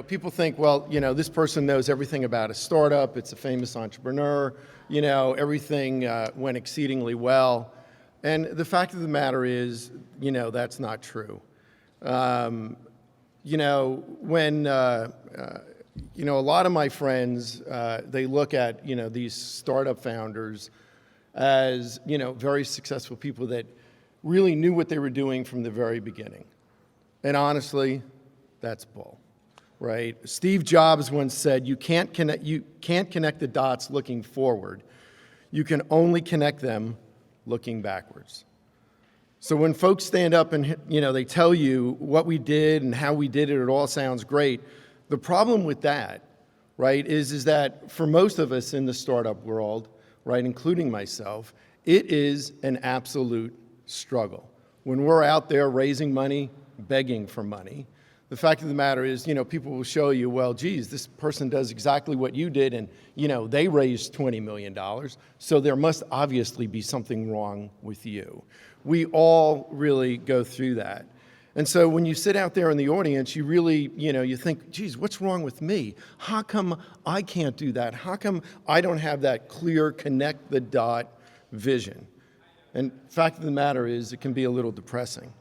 people think, well, this person knows everything about a startup. It's a famous entrepreneur. Everything went exceedingly well. And the fact of the matter is, that's not true. When, a lot of my friends, they look at, these startup founders as, very successful people that really knew what they were doing from the very beginning. And honestly, that's bull, right? Steve Jobs once said, you can't connect the dots looking forward. You can only connect them looking backwards. So when folks stand up and, they tell you what we did and how we did it, it all sounds great. The problem with that, right, is that for most of us in the startup world, right, including myself, it is an absolute struggle. When we're out there raising money, begging for money, the fact of the matter is, people will show you, well, geez, this person does exactly what you did, and, they raised $20 million, so there must obviously be something wrong with you. We all really go through that. And so when you sit out there in the audience, you really, you think, geez, what's wrong with me? How come I can't do that? How come I don't have that clear connect the dot vision? And the fact of the matter is, it can be a little depressing.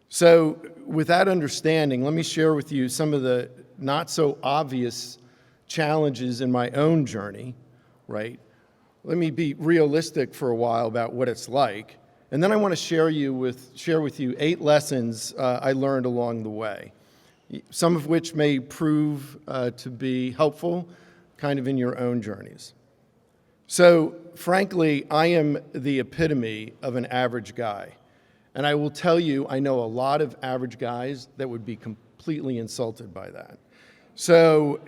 So with that understanding, let me share with you some of the not so obvious challenges in my own journey, right? Let me be realistic for a while about what it's like. And then I want to share with you 8 lessons I learned along the way, some of which may prove to be helpful kind of in your own journeys. So frankly, I am the epitome of an average guy. And I will tell you, I know a lot of average guys that would be completely insulted by that. So,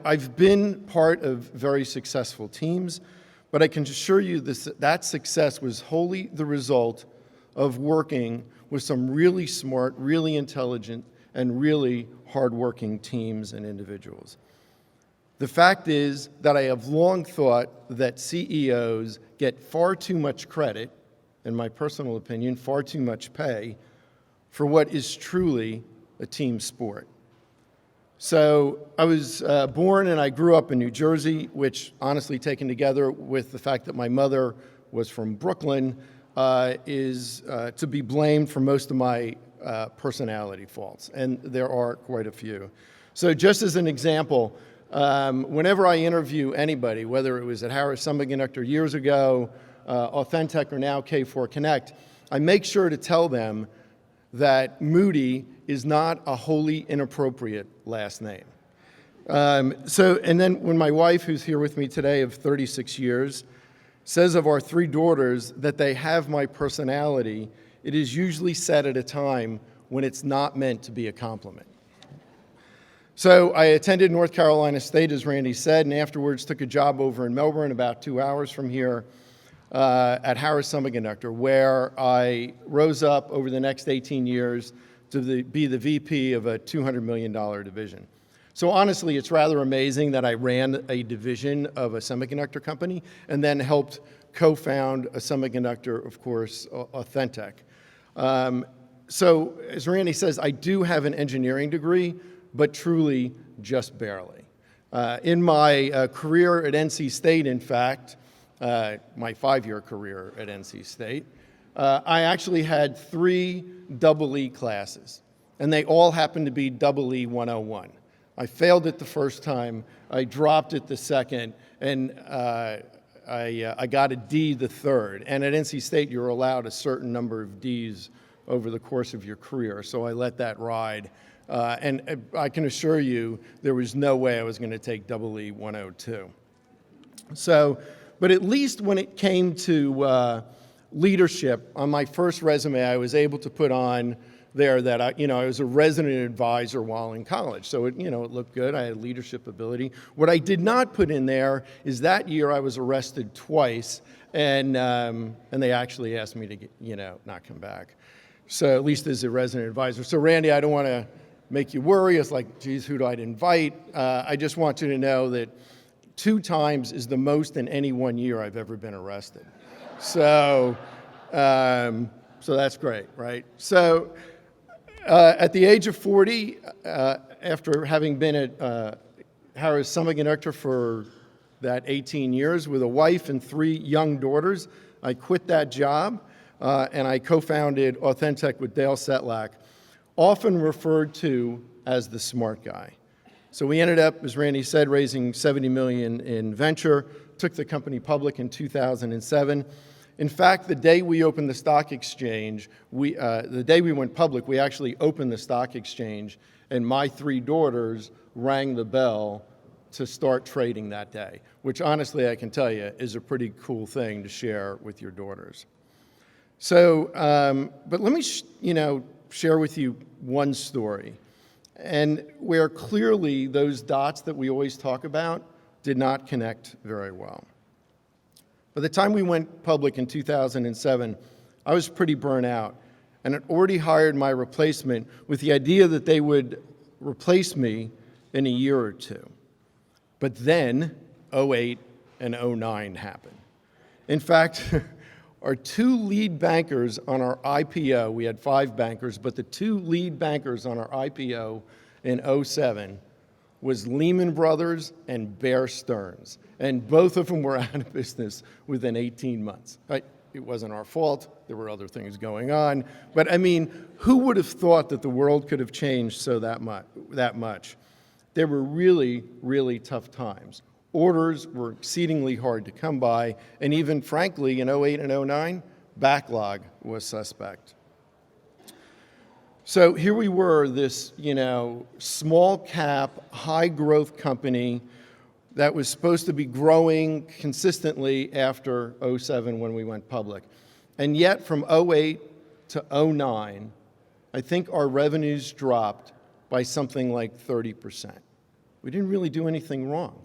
I've been part of very successful teams, but I can assure you that success was wholly the result of working with some really smart, really intelligent, and really hardworking teams and individuals. The fact is that I have long thought that CEOs get far too much credit, in my personal opinion, far too much pay for what is truly a team sport. So I was born and I grew up in New Jersey, which honestly taken together with the fact that my mother was from Brooklyn is to be blamed for most of my personality faults, and there are quite a few. So just as an example, whenever I interview anybody, whether it was at Harris Semiconductor years ago, Authentech, or now K4 Connect, I make sure to tell them that Moody is not a wholly inappropriate last name. And then when my wife, who's here with me today of 36 years, says of our 3 daughters that they have my personality, it is usually said at a time when it's not meant to be a compliment. So I attended North Carolina State, as Randy said, and afterwards took a job over in Melbourne, about 2 hours from here, at Harris Semiconductor, where I rose up over the next 18 years to be the VP of a $200 million division. So honestly, it's rather amazing that I ran a division of a semiconductor company and then helped co-found a semiconductor, of course, Authentech. So as Randy says, I do have an engineering degree, but truly just barely. In my career at NC State, in fact, my 5-year career at NC State, I actually had 3 EE classes, and they all happened to be EE 101. I failed it the first time, I dropped it the second, and I got a D the third. And at NC State, you're allowed a certain number of Ds over the course of your career, so I let that ride. And I can assure you, there was no way I was going to take EE 102. So, but at least when it came to leadership, on my first resume, I was able to put on there that I was a resident advisor while in college. So it looked good. I had leadership ability. What I did not put in there is that year I was arrested twice, and they actually asked me to not come back. So at least as a resident advisor. So Randy, I don't want to make you worry. It's like, geez, who do I invite? I just want you to know that 2 times is the most in any 1 year I've ever been arrested. So that's great, right? So At the age of 40, after having been at Harris Semiconductor for that 18 years with a wife and 3 young daughters, I quit that job and I co-founded Authentech with Dale Setlak, often referred to as the smart guy. So we ended up, as Randy said, raising $70 million in venture, took the company public in 2007. In fact, the day we opened the stock exchange, the day we went public, we actually opened the stock exchange, and my 3 daughters rang the bell to start trading that day, which honestly I can tell you is a pretty cool thing to share with your daughters. So, but let me share with you one story, and where clearly those dots that we always talk about did not connect very well. By the time we went public in 2007, I was pretty burnt out and had already hired my replacement with the idea that they would replace me in a year or 2. But then, 2008 and 2009 happened. In fact, our 2 lead bankers on our IPO, we had 5 bankers, but the 2 lead bankers on our IPO in 2007 was Lehman Brothers and Bear Stearns. And both of them were out of business within 18 months. It wasn't our fault. There were other things going on. But I mean, who would have thought that the world could have changed so that much? There were really, really tough times. Orders were exceedingly hard to come by. And even, frankly, in 2008 and 2009, backlog was suspect. So here we were, this, small cap, high growth company that was supposed to be growing consistently after 2007 when we went public. And yet from 2008 to 2009, I think our revenues dropped by something like 30%. We didn't really do anything wrong.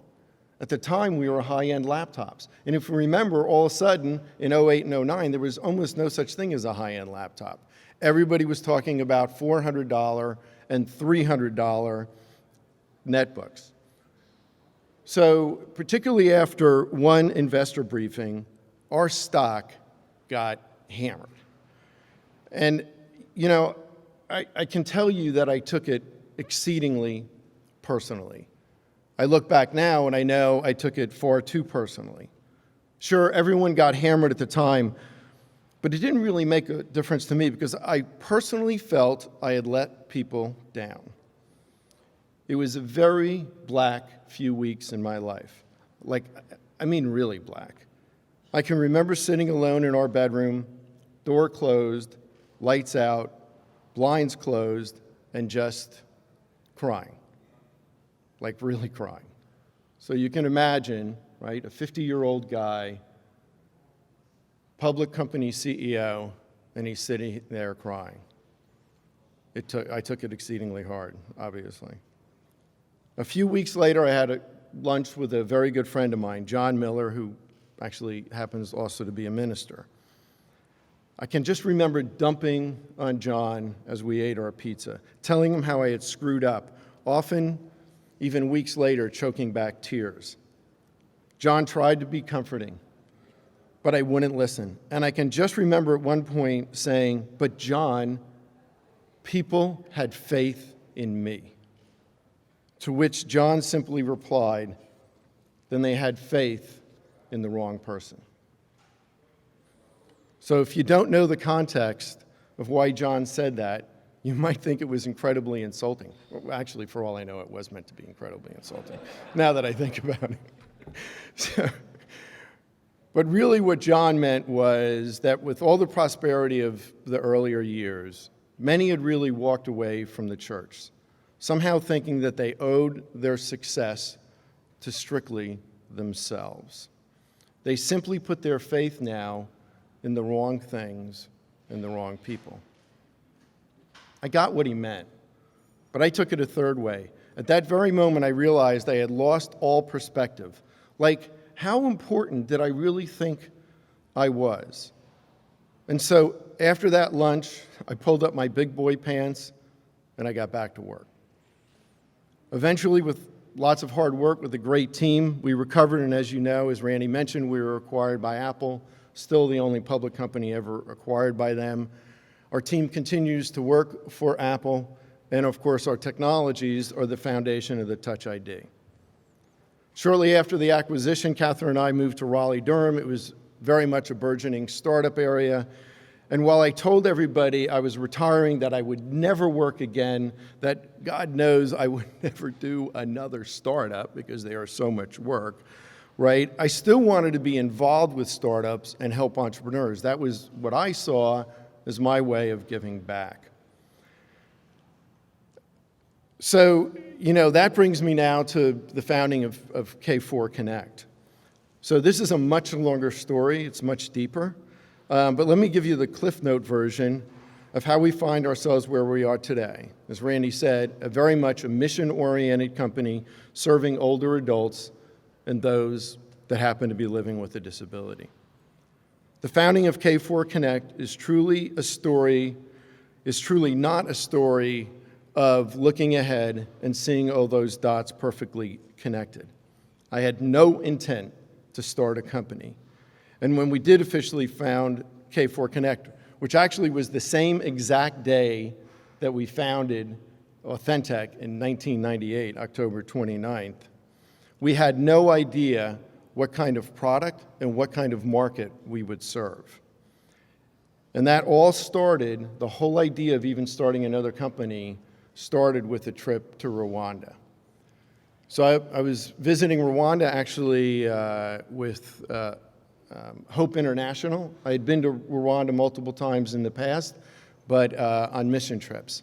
At the time, we were high-end laptops. And if you remember, all of a sudden, in 2008 and 2009, there was almost no such thing as a high-end laptop. Everybody was talking about $400 and $300 netbooks. So particularly after one investor briefing, our stock got hammered. And, I can tell you that I took it exceedingly personally. I look back now and I know I took it far too personally. Sure, everyone got hammered at the time, but it didn't really make a difference to me because I personally felt I had let people down. It was a very black few weeks in my life. Really black. I can remember sitting alone in our bedroom, door closed, lights out, blinds closed, and just crying. Really crying. So you can imagine, right, a 50-year-old guy, public company CEO, and he's sitting there crying. I took it exceedingly hard, obviously. A few weeks later, I had a lunch with a very good friend of mine, John Miller, who actually happens also to be a minister. I can just remember dumping on John as we ate our pizza, telling him how I had screwed up, often even weeks later, choking back tears. John tried to be comforting, but I wouldn't listen. And I can just remember at one point saying, "But John, people had faith in me." To which John simply replied, "Then they had faith in the wrong person." So if you don't know the context of why John said that, you might think it was incredibly insulting. Well, actually, for all I know, it was meant to be incredibly insulting, now that I think about it. But really what John meant was that with all the prosperity of the earlier years, many had really walked away from the church, somehow thinking that they owed their success to strictly themselves. They simply put their faith now in the wrong things and the wrong people. I got what he meant, but I took it a third way. At that very moment, I realized I had lost all perspective. How important did I really think I was? And so after that lunch, I pulled up my big boy pants and I got back to work. Eventually, with lots of hard work with a great team, we recovered, and as you know, as Randy mentioned, we were acquired by Apple, still the only public company ever acquired by them. Our team continues to work for Apple, and of course, our technologies are the foundation of the Touch ID. Shortly after the acquisition, Catherine and I moved to Raleigh-Durham. It was very much a burgeoning startup area. And while I told everybody I was retiring, that I would never work again, that God knows I would never do another startup because they are so much work, right? I still wanted to be involved with startups and help entrepreneurs. That was what I saw as my way of giving back. So, that brings me now to the founding of K4 Connect. So this is a much longer story. It's much deeper. But let me give you the Cliff Note version of how we find ourselves where we are today. As Randy said, very much a mission-oriented company serving older adults and those that happen to be living with a disability. The founding of K4 Connect is truly not a story of looking ahead and seeing all those dots perfectly connected. I had no intent to start a company. And when we did officially found K4 Connect, which actually was the same exact day that we founded Authentic in 1998, October 29th, we had no idea what kind of product and what kind of market we would serve. And that all started, the whole idea of even starting another company started with a trip to Rwanda. So I was visiting Rwanda actually with Hope International. I had been to Rwanda multiple times in the past, but on mission trips.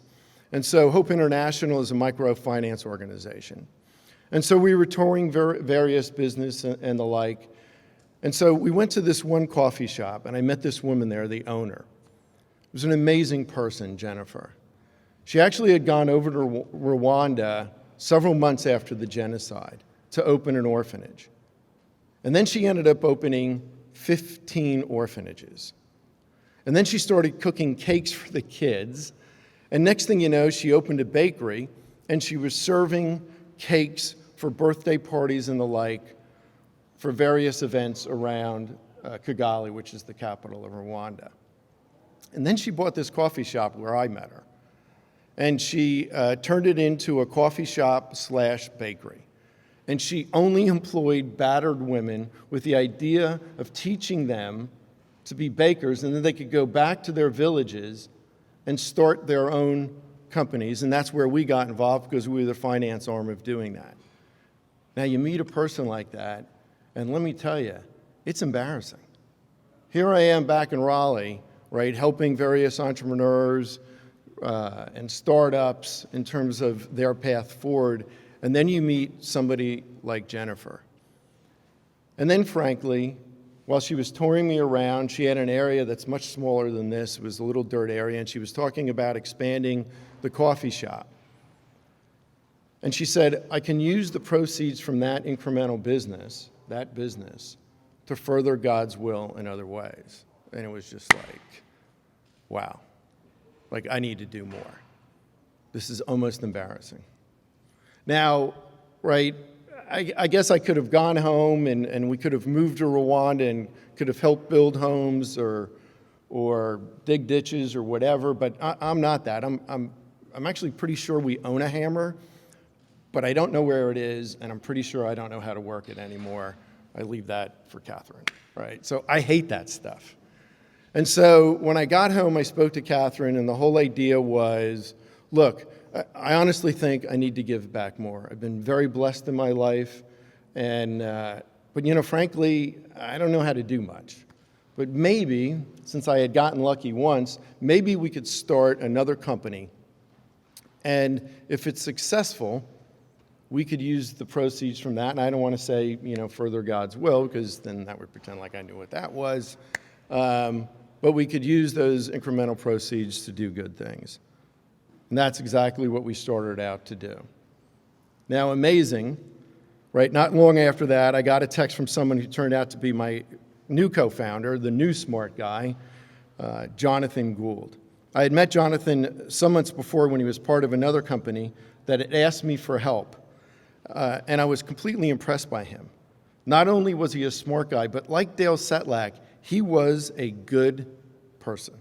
And so Hope International is a microfinance organization. And so we were touring various business and the like. And so we went to this one coffee shop, and I met this woman there, the owner. It was an amazing person, Jennifer. She actually had gone over to Rwanda several months after the genocide to open an orphanage. And then she ended up opening 15 orphanages. And then she started cooking cakes for the kids. And next thing you know, she opened a bakery, and she was serving cakes for birthday parties and the like for various events around Kigali, which is the capital of Rwanda. And then she bought this coffee shop where I met her. And she turned it into a coffee shop / bakery. And she only employed battered women with the idea of teaching them to be bakers, and then they could go back to their villages and start their own companies. And that's where we got involved, because we were the finance arm of doing that. Now, you meet a person like that, and let me tell you, it's embarrassing. Here I am back in Raleigh, right, helping various entrepreneurs and startups in terms of their path forward. And then you meet somebody like Jennifer. And then, frankly, while she was touring me around, she had an area that's much smaller than this. It was a little dirt area, and she was talking about expanding the coffee shop. And she said, I can use the proceeds from that incremental business, to further God's will in other ways. And it was just like, wow. Like, I need to do more. This is almost embarrassing. Now, right, I guess I could have gone home and we could have moved to Rwanda and could have helped build homes or dig ditches or whatever, but I'm not that. I'm actually pretty sure we own a hammer, but I don't know where it is, and I'm pretty sure I don't know how to work it anymore. I leave that for Catherine, right? So I hate that stuff. And so when I got home, I spoke to Catherine, and the whole idea was, look, I honestly think I need to give back more. I've been very blessed in my life, but frankly, I don't know how to do much. But maybe, since I had gotten lucky once, maybe we could start another company. And if it's successful, we could use the proceeds from that. And I don't want to say, further God's will, because then that would pretend like I knew what that was. But we could use those incremental proceeds to do good things. And that's exactly what we started out to do. Now, amazing, right? Not long after that, I got a text from someone who turned out to be my new co-founder, the new smart guy, Jonathan Gould. I had met Jonathan some months before when he was part of another company that had asked me for help. And I was completely impressed by him. Not only was he a smart guy, but like Dale Setlak, he was a good person.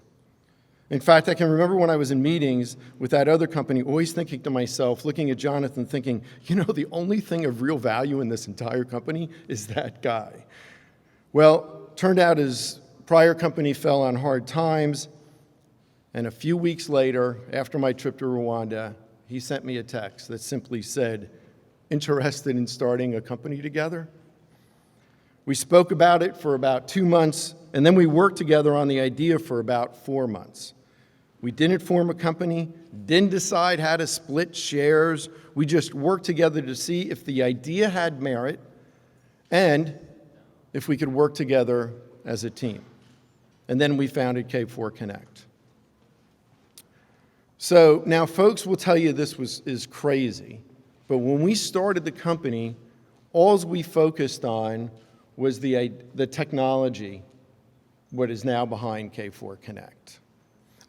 In fact, I can remember when I was in meetings with that other company, always thinking to myself, looking at Jonathan, thinking, you know, the only thing of real value in this entire company is that guy. Well, turned out his prior company fell on hard times, and a few weeks later, after my trip to Rwanda, he sent me a text that simply said, interested in starting a company together? We spoke about it for about 2 months, and then we worked together on the idea for about 4 months. We didn't form a company, didn't decide how to split shares. We just worked together to see if the idea had merit and if we could work together as a team. And then we founded K4 Connect. So now folks will tell you this is crazy, but when we started the company, all we focused on was the technology, what is now behind K4 Connect.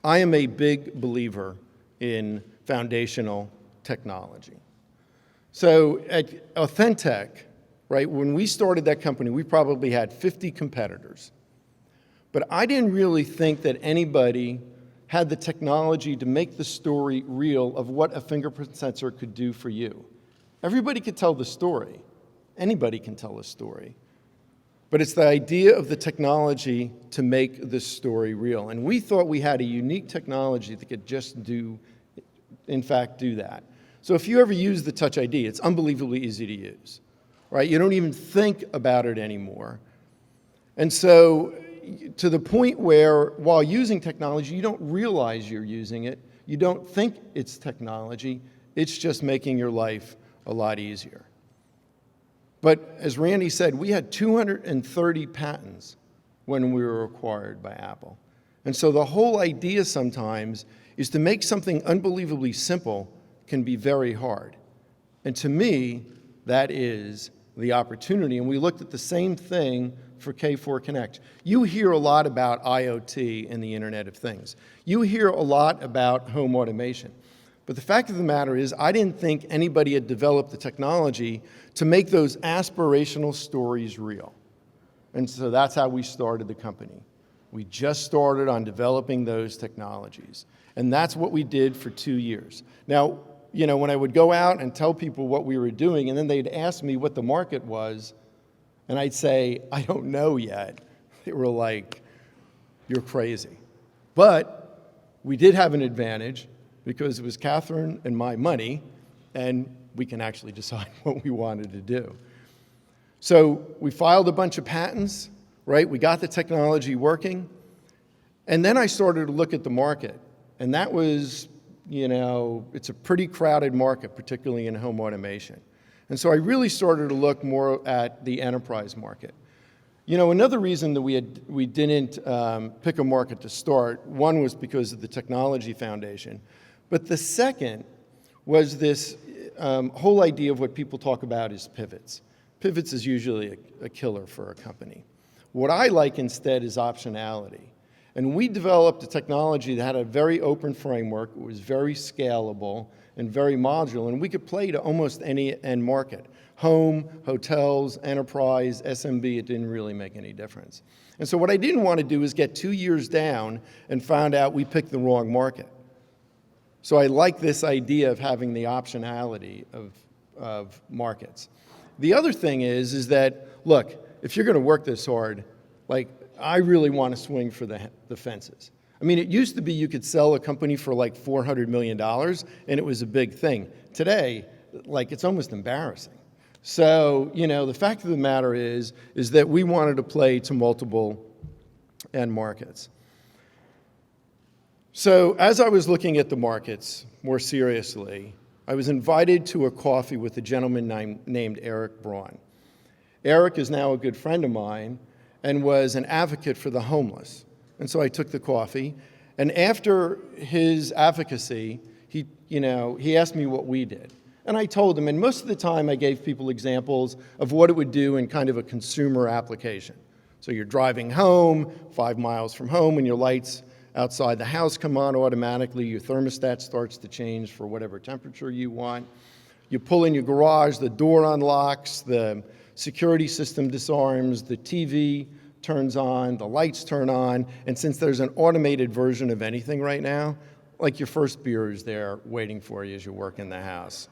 I am a big believer in foundational technology. So at Authentech, right, when we started that company, we probably had 50 competitors. But I didn't really think that anybody had the technology to make the story real of what a fingerprint sensor could do for you. Everybody could tell the story. Anybody can tell a story. But it's the idea of the technology to make this story real. And we thought we had a unique technology that could just do that. So if you ever use the Touch ID, it's unbelievably easy to use, right? You don't even think about it anymore. And so to the point where while using technology, you don't realize you're using it. You don't think it's technology. It's just making your life a lot easier. But as Randy said, we had 230 patents when we were acquired by Apple. And so the whole idea sometimes is to make something unbelievably simple can be very hard. And to me, that is the opportunity. And we looked at the same thing for K4 Connect. You hear a lot about IoT and the Internet of Things. You hear a lot about home automation. But the fact of the matter is, I didn't think anybody had developed the technology to make those aspirational stories real. And so that's how we started the company. We just started on developing those technologies. And that's what we did for 2 years. Now, you know, when I would go out and tell people what we were doing, and then they'd ask me what the market was, and I'd say, I don't know yet. They were like, you're crazy. But we did have an advantage, because it was Catherine and my money, and we can actually decide what we wanted to do. So we filed a bunch of patents, right? We got the technology working, and then I started to look at the market, and that was, you know, it's a pretty crowded market, particularly in home automation. And so I really started to look more at the enterprise market. You know, another reason that we didn't pick a market to start, one was because of the technology foundation. But the second was this whole idea of what people talk about is pivots. Pivots is usually a killer for a company. What I like instead is optionality. And we developed a technology that had a very open framework, it was very scalable and very modular, and we could play to almost any end market. Home, hotels, enterprise, SMB, it didn't really make any difference. And so what I didn't want to do is get 2 years down and found out we picked the wrong market. So I like this idea of having the optionality of markets. The other thing is that, look, if you're going to work this hard, like, I really want to swing for the fences. I mean, it used to be you could sell a company for like $400 million, and it was a big thing. Today, like, it's almost embarrassing. So, you know, the fact of the matter is that we wanted to play to multiple end markets. So as I was looking at the markets more seriously, I was invited to a coffee with a gentleman named Eric Braun. Eric is now a good friend of mine and was an advocate for the homeless. And so I took the coffee, and after his advocacy, he asked me what we did. And I told him, and most of the time I gave people examples of what it would do in kind of a consumer application. So you're driving home, 5 miles from home, and your lights outside the house come on automatically. Your thermostat starts to change for whatever temperature you want. You pull in your garage, the door unlocks, the security system disarms, the TV turns on, the lights turn on, and since there's an automated version of anything right now, like your first beer is there waiting for you as you work in the house.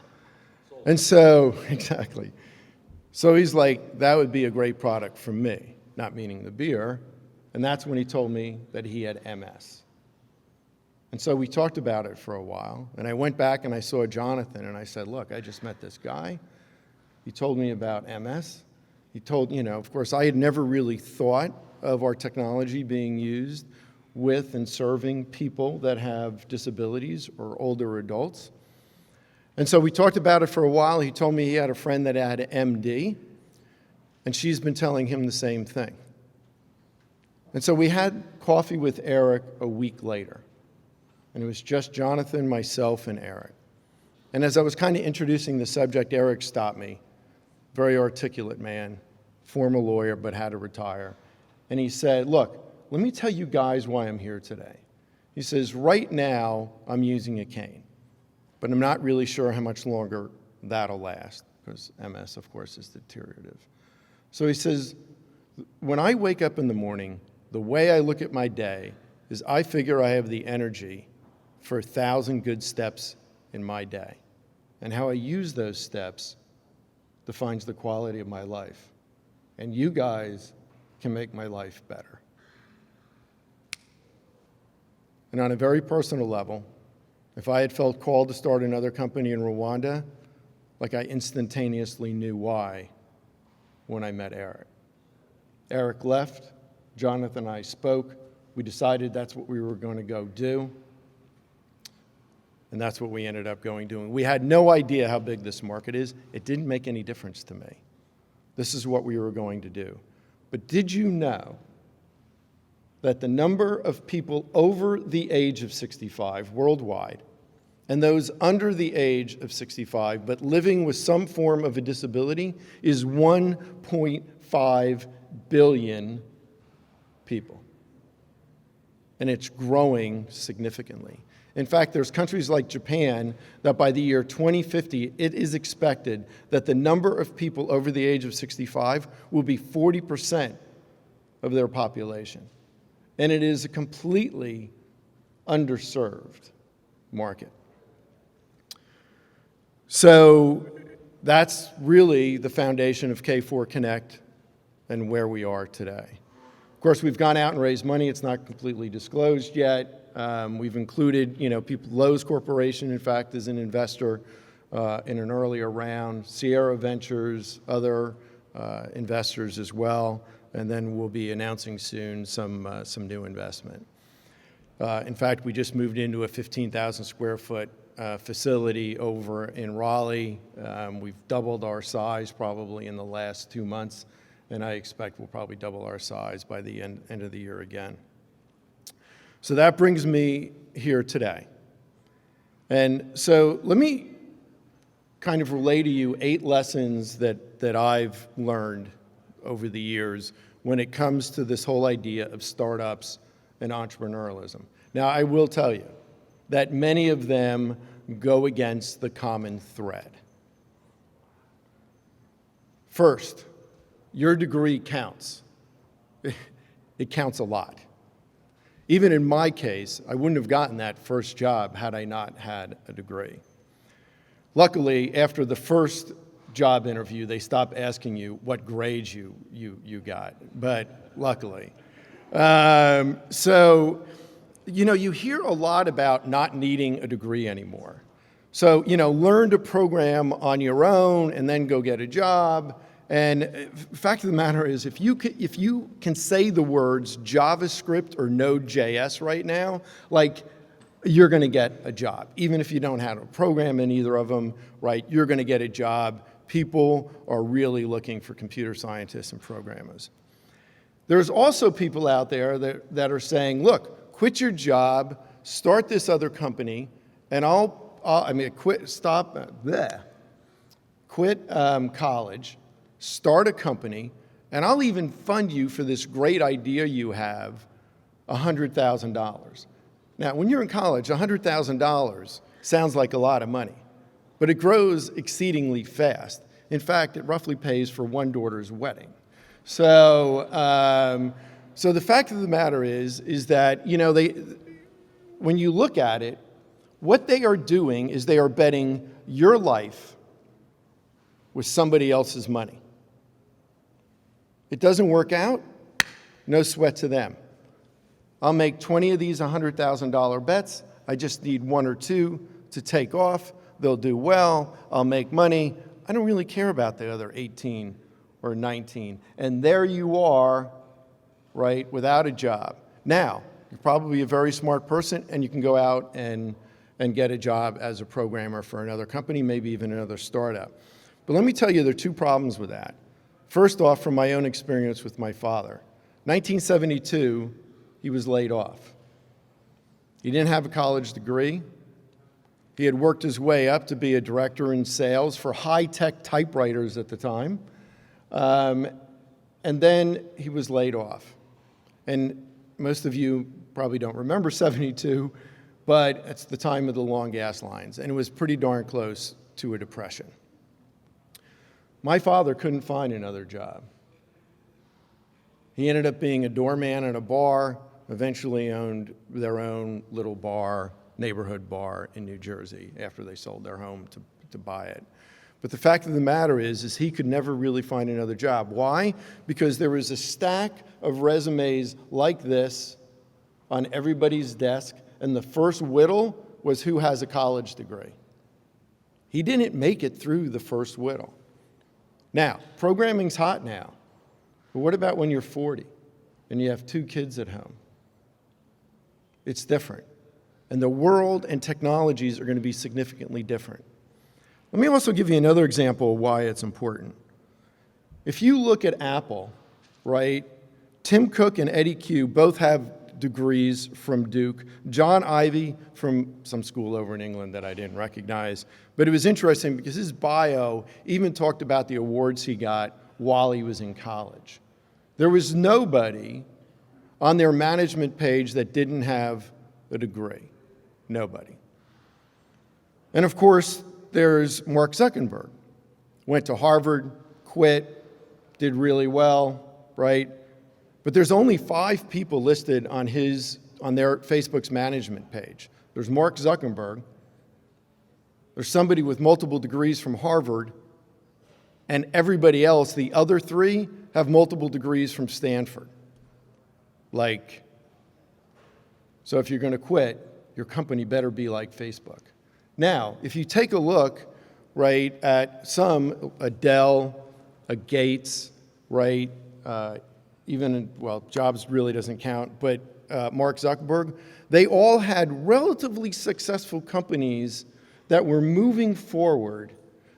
And so, exactly. So he's like, that would be a great product for me, not meaning the beer. And that's when he told me that he had MS. And so we talked about it for a while, and I went back and I saw Jonathan, and I said, look, I just met this guy. He told me about MS. He told, of course, I had never really thought of our technology being used with and serving people that have disabilities or older adults. And so we talked about it for a while. He told me he had a friend that had an MD, and she's been telling him the same thing. And so we had coffee with Eric a week later. And it was just Jonathan, myself, and Eric. And as I was kind of introducing the subject, Eric stopped me. Very articulate man, former lawyer, but had to retire. And he said, look, let me tell you guys why I'm here today. He says, right now, I'm using a cane, but I'm not really sure how much longer that'll last, because MS, of course, is deteriorative. So he says, when I wake up in the morning, the way I look at my day is I figure I have the energy for 1,000 good steps in my day. And how I use those steps defines the quality of my life. And you guys can make my life better. And on a very personal level, if I had felt called to start another company in Rwanda, like I instantaneously knew why when I met Eric. Eric left, Jonathan and I spoke, we decided that's what we were going to go do. And that's what we ended up doing. We had no idea how big this market is. It didn't make any difference to me. This is what we were going to do. But did you know that the number of people over the age of 65 worldwide, and those under the age of 65 but living with some form of a disability, is 1.5 billion people? And it's growing significantly. In fact, there's countries like Japan that by the year 2050, it is expected that the number of people over the age of 65 will be 40% of their population. And it is a completely underserved market. So that's really the foundation of K4 Connect and where we are today. Of course, we've gone out and raised money. It's not completely disclosed yet. We've included, Lowe's Corporation, in fact, is an investor in an earlier round, Sierra Ventures, other investors as well, and then we'll be announcing soon some new investment. In fact, we just moved into a 15,000 square foot facility over in Raleigh. We've doubled our size probably in the last 2 months, and I expect we'll probably double our size by the end of the year again. So that brings me here today. And so let me kind of relay to you 8 lessons that I've learned over the years when it comes to this whole idea of startups and entrepreneurialism. Now, I will tell you that many of them go against the common thread. First, your degree counts. It counts a lot. Even in my case, I wouldn't have gotten that first job had I not had a degree. Luckily, after the first job interview, they stopped asking you what grades you got, but luckily. So, you hear a lot about not needing a degree anymore. So, learn to program on your own and then go get a job. And the fact of the matter is, if you can say the words JavaScript or Node.js right now, you're going to get a job. Even if you don't have a program in either of them, right, you're going to get a job. People are really looking for computer scientists and programmers. There's also people out there that are saying, look, quit your job, start this other company, and quit college, start a company, and I'll even fund you for this great idea you have, $100,000. Now, when you're in college, $100,000 sounds like a lot of money, but it grows exceedingly fast. In fact, it roughly pays for one daughter's wedding. So the fact of the matter is that, when you look at it, what they are doing is they are betting your life with somebody else's money. It doesn't work out, no sweat to them. I'll make 20 of these $100,000 bets. I just need one or two to take off. They'll do well. I'll make money. I don't really care about the other 18 or 19. And there you are, right, without a job. Now, you're probably a very smart person, and you can go out and get a job as a programmer for another company, maybe even another startup. But let me tell you, there are two problems with that. First off, from my own experience with my father. 1972, he was laid off. He didn't have a college degree. He had worked his way up to be a director in sales for high-tech typewriters at the time. And then he was laid off. And most of you probably don't remember 72, but it's the time of the long gas lines, and it was pretty darn close to a depression. My father couldn't find another job. He ended up being a doorman at a bar, eventually owned their own little bar, neighborhood bar in New Jersey after they sold their home to buy it. But the fact of the matter is he could never really find another job. Why? Because there was a stack of resumes like this on everybody's desk, and the first whittle was who has a college degree. He didn't make it through the first whittle. Now, programming's hot now, but what about when you're 40 and you have 2 kids at home? It's different. And the world and technologies are going to be significantly different. Let me also give you another example of why it's important. If you look at Apple, right, Tim Cook and Eddie Q both have degrees from Duke. John Ivey from some school over in England that I didn't recognize. But it was interesting because his bio even talked about the awards he got while he was in college. There was nobody on their management page that didn't have a degree. Nobody. And of course, there's Mark Zuckerberg. Went to Harvard, quit, did really well, right? But there's only 5 people listed on their Facebook's management page. There's Mark Zuckerberg, there's somebody with multiple degrees from Harvard, and everybody else, the other 3, have multiple degrees from Stanford. So if you're going to quit, your company better be like Facebook. Now, if you take a look, right, at a Dell, a Gates, right, Jobs really doesn't count, but Mark Zuckerberg, they all had relatively successful companies that were moving forward,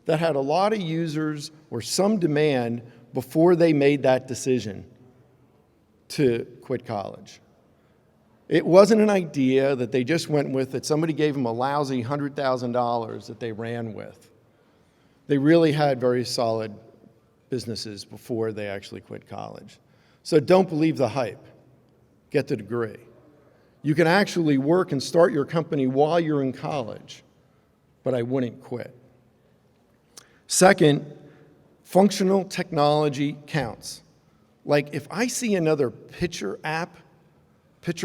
that had a lot of users or some demand before they made that decision to quit college. It wasn't an idea that they just went with, that somebody gave them a lousy $100,000 that they ran with. They really had very solid businesses before they actually quit college. So don't believe the hype. Get the degree. You can actually work and start your company while you're in college, but I wouldn't quit. Second, functional technology counts. Like if I see another picture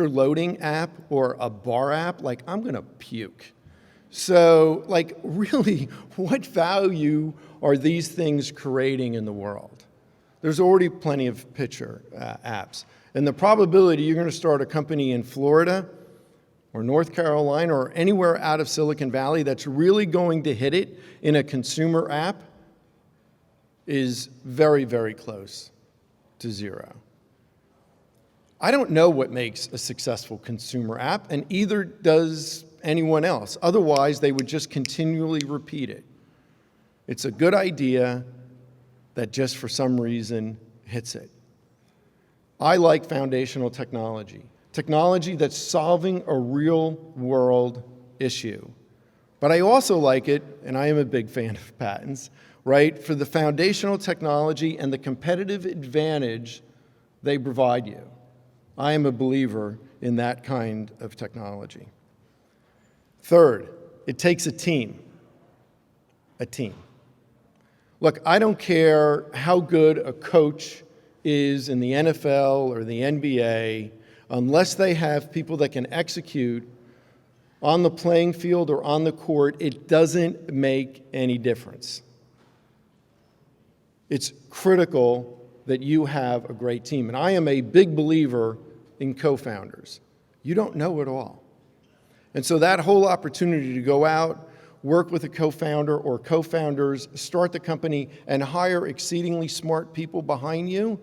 loading app, or a bar app, I'm gonna puke. So really, what value are these things creating in the world? There's already plenty of picture apps. And the probability you're going to start a company in Florida or North Carolina or anywhere out of Silicon Valley that's really going to hit it in a consumer app is very, very close to 0. I don't know what makes a successful consumer app, and either does anyone else. Otherwise, they would just continually repeat it. It's a good idea that just for some reason hits it. I like foundational technology that's solving a real-world issue. But I also like it, and I am a big fan of patents, right, for the foundational technology and the competitive advantage they provide you. I am a believer in that kind of technology. Third, it takes a team. A team. Look, I don't care how good a coach is in the NFL or the NBA, unless they have people that can execute on the playing field or on the court, it doesn't make any difference. It's critical that you have a great team. And I am a big believer in co-founders. You don't know it all. And so that whole opportunity to go out, work with a co-founder or co-founders, start the company, and hire exceedingly smart people behind you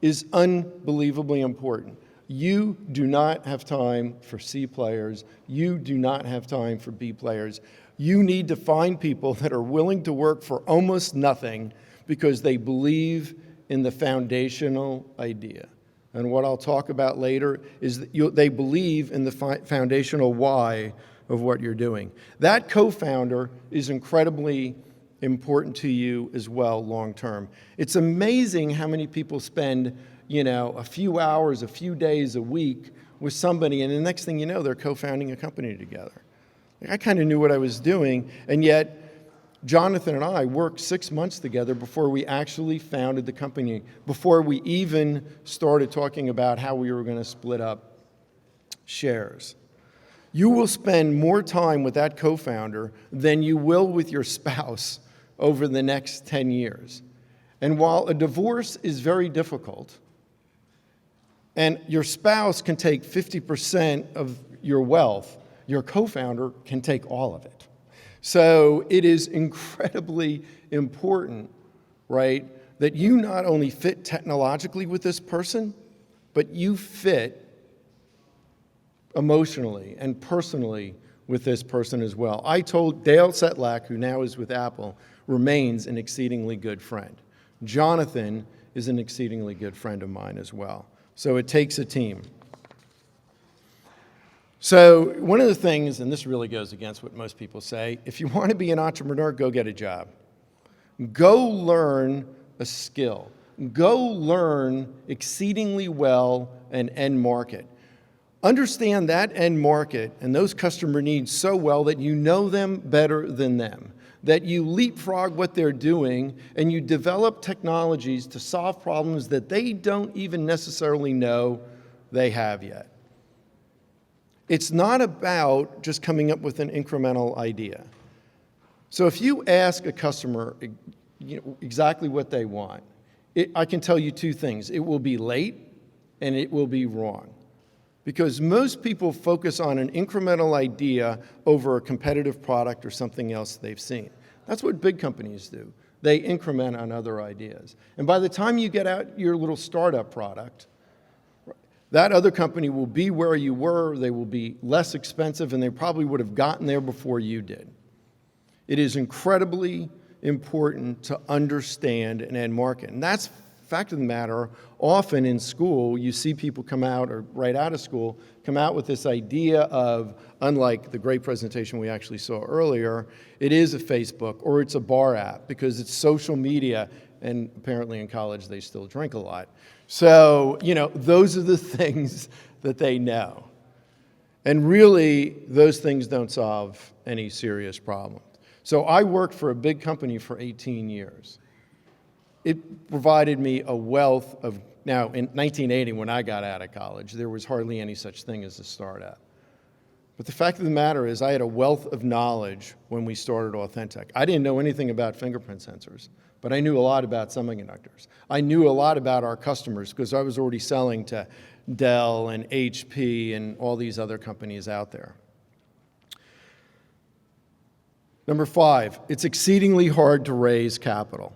is unbelievably important. You do not have time for C players. You do not have time for B players. You need to find people that are willing to work for almost nothing because they believe in the foundational idea. And what I'll talk about later is that they believe in the foundational why of what you're doing. That co-founder is incredibly important to you as well long term. It's amazing how many people spend a few hours, a few days, a week with somebody, and the next thing you know, they're co-founding a company together. I kind of knew what I was doing, and yet Jonathan and I worked 6 months together before we actually founded the company, before we even started talking about how we were going to split up shares. You will spend more time with that co-founder than you will with your spouse over the next 10 years. And while a divorce is very difficult, and your spouse can take 50% of your wealth, your co-founder can take all of it. So it is incredibly important, right, that you not only fit technologically with this person, but you fit emotionally and personally with this person as well. I told Dale Setlak, who now is with Apple, remains an exceedingly good friend. Jonathan is an exceedingly good friend of mine as well. So it takes a team. So one of the things, and this really goes against what most people say, if you want to be an entrepreneur, go get a job. Go learn a skill. Go learn exceedingly well an end market. Understand that end market and those customer needs so well that you know them better than them, that you leapfrog what they're doing and you develop technologies to solve problems that they don't even necessarily know they have yet. It's not about just coming up with an incremental idea. So if you ask a customer exactly what they want, I can tell you two things. It will be late and it will be wrong. Because most people focus on an incremental idea over a competitive product or something else they've seen. That's what big companies do. They increment on other ideas. And by the time you get out your little startup product, that other company will be where you were, they will be less expensive, and they probably would have gotten there before you did. It is incredibly important to understand an end market. And that's fact of the matter, often in school, you see people come out, or right out of school, come out with this idea of, unlike the great presentation we actually saw earlier, it is a Facebook or it's a bar app because it's social media, and apparently in college they still drink a lot. So, those are the things that they know. And really, those things don't solve any serious problems. So I worked for a big company for 18 years. It provided me a wealth of, now in 1980 when I got out of college, there was hardly any such thing as a startup. But the fact of the matter is I had a wealth of knowledge when we started Authentic. I didn't know anything about fingerprint sensors, but I knew a lot about semiconductors. I knew a lot about our customers because I was already selling to Dell and HP and all these other companies out there. Number 5, it's exceedingly hard to raise capital.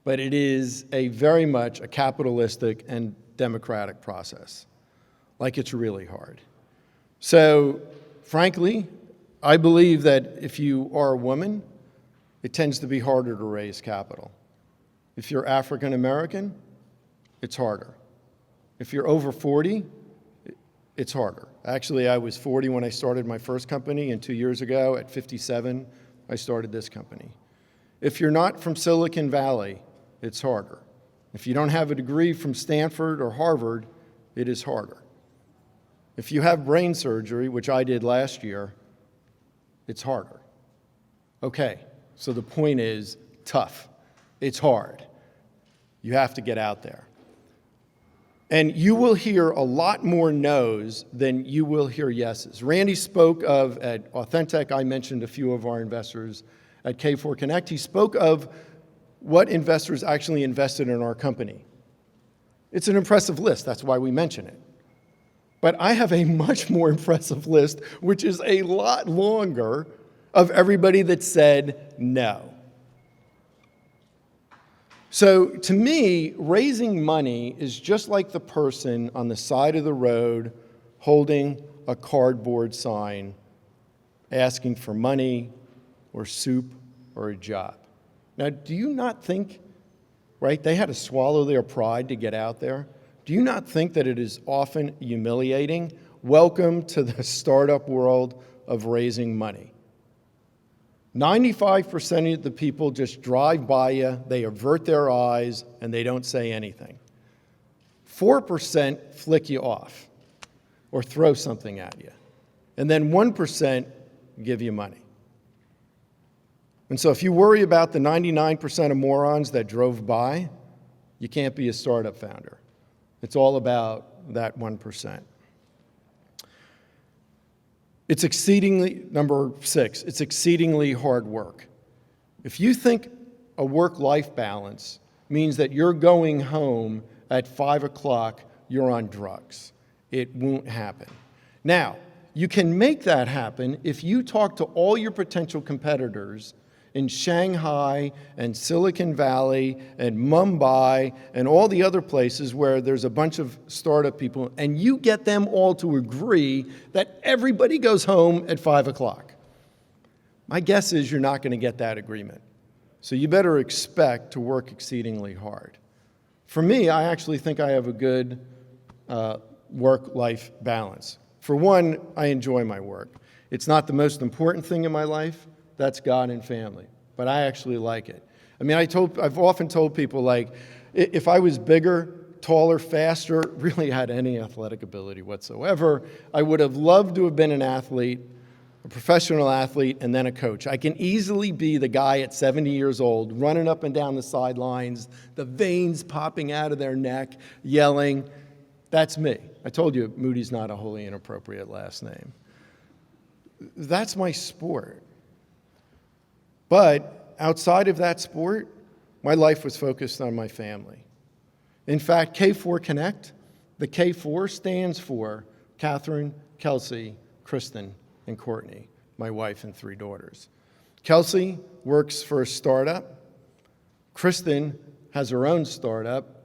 But it is very much a capitalistic and democratic process. Like it's really hard. So, frankly, I believe that if you are a woman, it tends to be harder to raise capital. If you're African American, it's harder. If you're over 40, it's harder. Actually, I was 40 when I started my first company, and 2 years ago, at 57, I started this company. If you're not from Silicon Valley, it's harder. If you don't have a degree from Stanford or Harvard, it is harder. If you have brain surgery, which I did last year, it's harder. Okay, so the point is tough. It's hard. You have to get out there. And you will hear a lot more no's than you will hear yeses. Randy spoke of, at Authentic, I mentioned a few of our investors at K4 Connect. He spoke of what investors actually invested in our company. It's an impressive list, that's why we mention it. But I have a much more impressive list, which is a lot longer, of everybody that said no. So to me, raising money is just like the person on the side of the road holding a cardboard sign asking for money or soup or a job. Now, do you not think, right, they had to swallow their pride to get out there? Do you not think that it is often humiliating? Welcome to the startup world of raising money. 95% of the people just drive by you, they avert their eyes, and they don't say anything. 4% flick you off or throw something at you. And then 1% give you money. And so if you worry about the 99% of morons that drove by, you can't be a startup founder. It's all about that 1%. It's exceedingly, number 6, it's exceedingly hard work. If you think a work-life balance means that you're going home at 5 o'clock, you're on drugs. It won't happen. Now, you can make that happen if you talk to all your potential competitors in Shanghai and Silicon Valley and Mumbai and all the other places where there's a bunch of startup people, and you get them all to agree that everybody goes home at 5 o'clock. My guess is you're not going to get that agreement. So you better expect to work exceedingly hard. For me, I actually think I have a good work-life balance. For one, I enjoy my work. It's not the most important thing in my life. That's God and family. But I actually like it. I mean, I've often told people, like, if I was bigger, taller, faster, really had any athletic ability whatsoever, I would have loved to have been an athlete, a professional athlete, and then a coach. I can easily be the guy at 70 years old, running up and down the sidelines, the veins popping out of their neck, yelling. That's me. I told you Moody's not a wholly inappropriate last name. That's my sport. But outside of that sport, my life was focused on my family. In fact, K4 Connect, the K4 stands for Catherine, Kelsey, Kristen, and Courtney, my wife and 3 daughters. Kelsey works for a startup. Kristen has her own startup.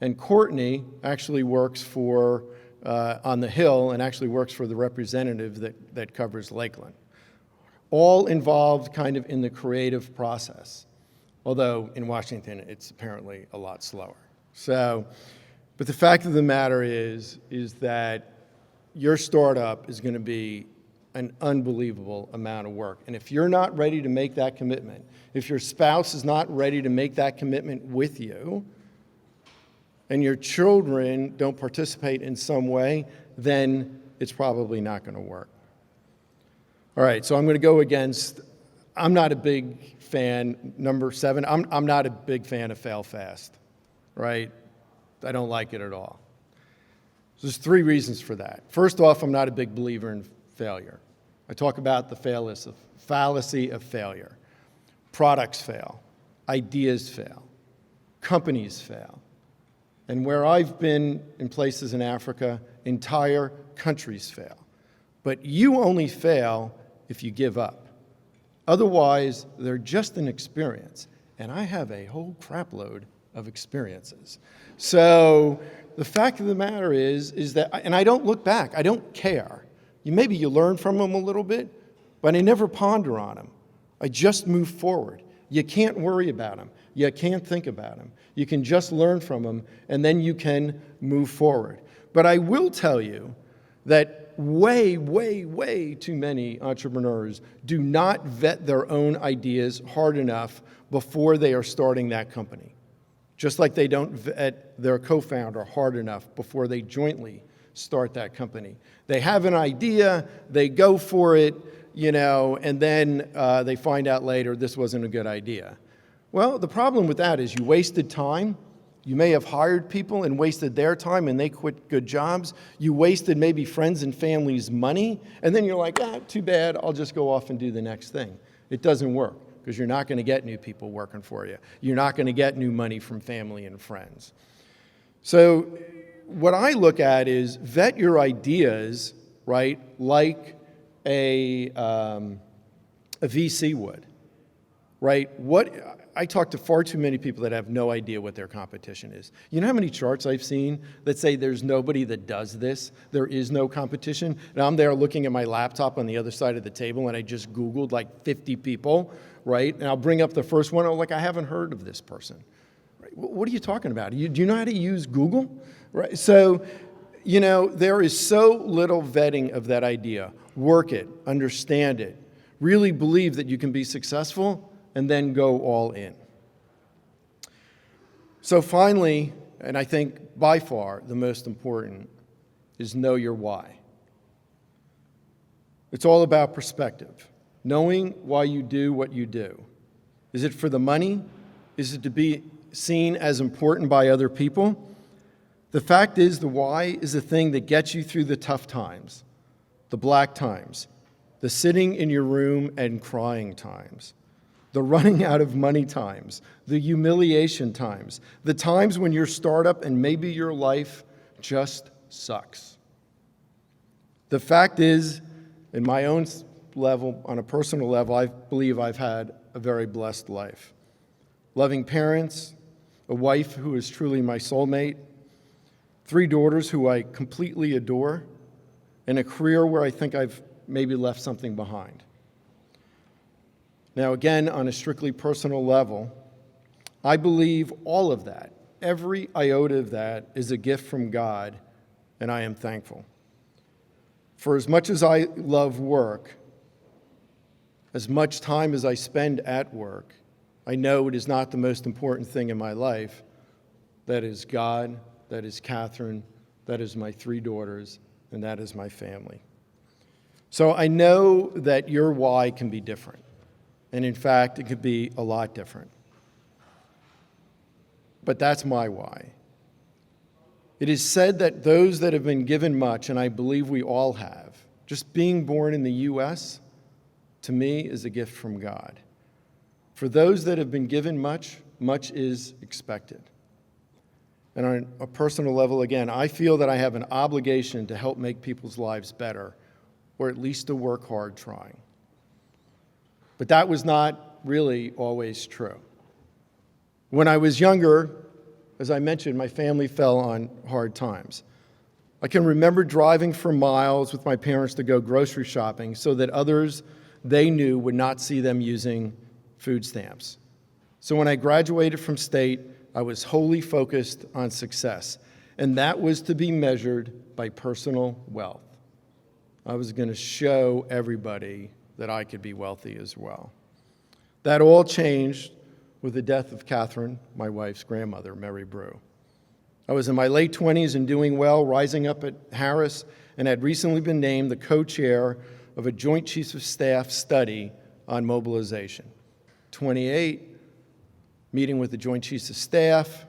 And Courtney actually works for, on the Hill, and actually works for the representative that covers Lakeland. All involved kind of in the creative process, although in Washington it's apparently a lot slower. So, but the fact of the matter is that your startup is going to be an unbelievable amount of work. And if you're not ready to make that commitment, if your spouse is not ready to make that commitment with you, and your children don't participate in some way, then it's probably not going to work. All right, so I'm going to go against, I'm not a big fan, number 7, I'm not a big fan of fail fast, right? I don't like it at all. There's 3 reasons for that. First off, I'm not a big believer in failure. I talk about the fallacy of failure. Products fail, ideas fail, companies fail. And where I've been in places in Africa, entire countries fail. But you only fail if you give up. Otherwise, they're just an experience. And I have a whole crapload of experiences. So the fact of the matter is that, and I don't look back, I don't care. Maybe you learn from them a little bit, but I never ponder on them. I just move forward. You can't worry about them. You can't think about them. You can just learn from them, and then you can move forward. But I will tell you that way, way, way too many entrepreneurs do not vet their own ideas hard enough before they are starting that company. Just like they don't vet their co-founder hard enough before they jointly start that company. They have an idea, they go for it, and then they find out later this wasn't a good idea. Well, the problem with that is you wasted time You may have hired people and wasted their time and they quit good jobs. You wasted maybe friends and family's money, and then you're like, too bad, I'll just go off and do the next thing. It doesn't work because you're not going to get new people working for you. You're not going to get new money from family and friends. So what I look at is vet your ideas, right, like a VC would, right? I talk to far too many people that have no idea what their competition is. You know how many charts I've seen that say there's nobody that does this? There is no competition. And I'm there looking at my laptop on the other side of the table, and I just Googled like 50 people, right? And I'll bring up the first one, like, I haven't heard of this person. Right? What are you talking about? Do you know how to use Google? Right? So, there is so little vetting of that idea. Work it, understand it, really believe that you can be successful, and then go all in. So finally, and I think by far the most important, is know your why. It's all about perspective, knowing why you do what you do. Is it for the money? Is it to be seen as important by other people? The fact is, the why is the thing that gets you through the tough times, the black times, the sitting in your room and crying times, the running out of money times, the humiliation times, the times when your startup and maybe your life just sucks. The fact is, in my own level, on a personal level, I believe I've had a very blessed life. Loving parents, a wife who is truly my soulmate, 3 daughters who I completely adore, and a career where I think I've maybe left something behind. Now, again, on a strictly personal level, I believe all of that, every iota of that, is a gift from God, and I am thankful. For as much as I love work, as much time as I spend at work, I know it is not the most important thing in my life. That is God, that is Catherine, that is my 3 daughters, and that is my family. So I know that your why can be different. And in fact, it could be a lot different. But that's my why. It is said that those that have been given much, and I believe we all have, just being born in the U.S., to me, is a gift from God. For those that have been given much, much is expected. And on a personal level, again, I feel that I have an obligation to help make people's lives better, or at least to work hard trying. But that was not really always true. When I was younger, as I mentioned, my family fell on hard times. I can remember driving for miles with my parents to go grocery shopping so that others they knew would not see them using food stamps. So when I graduated from state, I was wholly focused on success, and that was to be measured by personal wealth. I was going to show everybody that I could be wealthy as well. That all changed with the death of Catherine, my wife's grandmother, Mary Brew. I was in my late 20s and doing well, rising up at Harris, and had recently been named the co-chair of a Joint Chiefs of Staff study on mobilization. 28, meeting with the Joint Chiefs of Staff,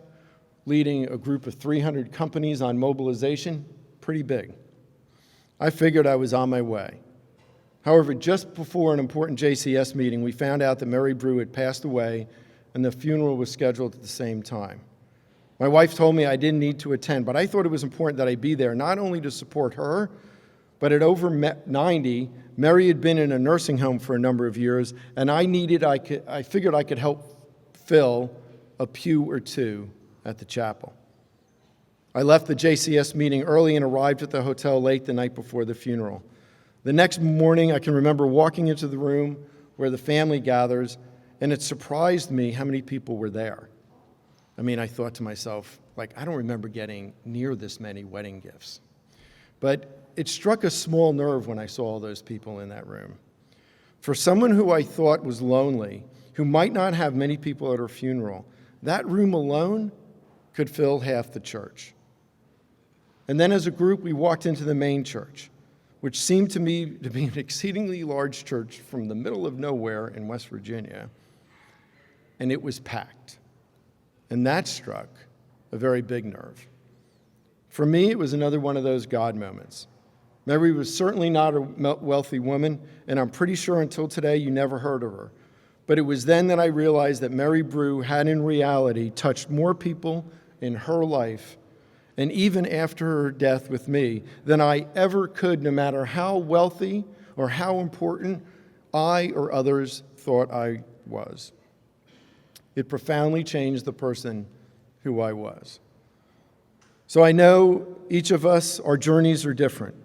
leading a group of 300 companies on mobilization, pretty big. I figured I was on my way. However, just before an important JCS meeting, we found out that Mary Brew had passed away, and the funeral was scheduled at the same time. My wife told me I didn't need to attend, but I thought it was important that I be there, not only to support her, but at over 90, Mary had been in a nursing home for a number of years, and I figured I could help fill a pew or 2 at the chapel. I left the JCS meeting early and arrived at the hotel late the night before the funeral. The next morning, I can remember walking into the room where the family gathers, and it surprised me how many people were there. I mean, I thought to myself, I don't remember getting near this many wedding gifts. But it struck a small nerve when I saw all those people in that room. For someone who I thought was lonely, who might not have many people at her funeral, that room alone could fill half the church. And then as a group, we walked into the main church, which seemed to me to be an exceedingly large church from the middle of nowhere in West Virginia, and it was packed. And that struck a very big nerve. For me, it was another one of those God moments. Mary was certainly not a wealthy woman, and I'm pretty sure until today you never heard of her. But it was then that I realized that Mary Brew had in reality touched more people in her life, and even after her death with me, than I ever could, no matter how wealthy or how important I or others thought I was. It profoundly changed the person who I was. So I know each of us, our journeys are different.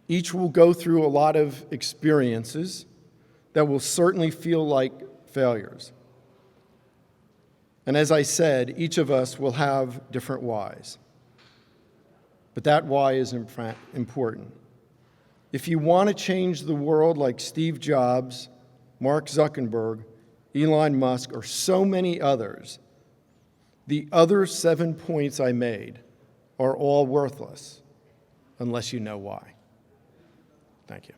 Each will go through a lot of experiences that will certainly feel like failures. And as I said, each of us will have different whys. But that why is important. If you want to change the world like Steve Jobs, Mark Zuckerberg, Elon Musk, or so many others, the other 7 points I made are all worthless unless you know why. Thank you.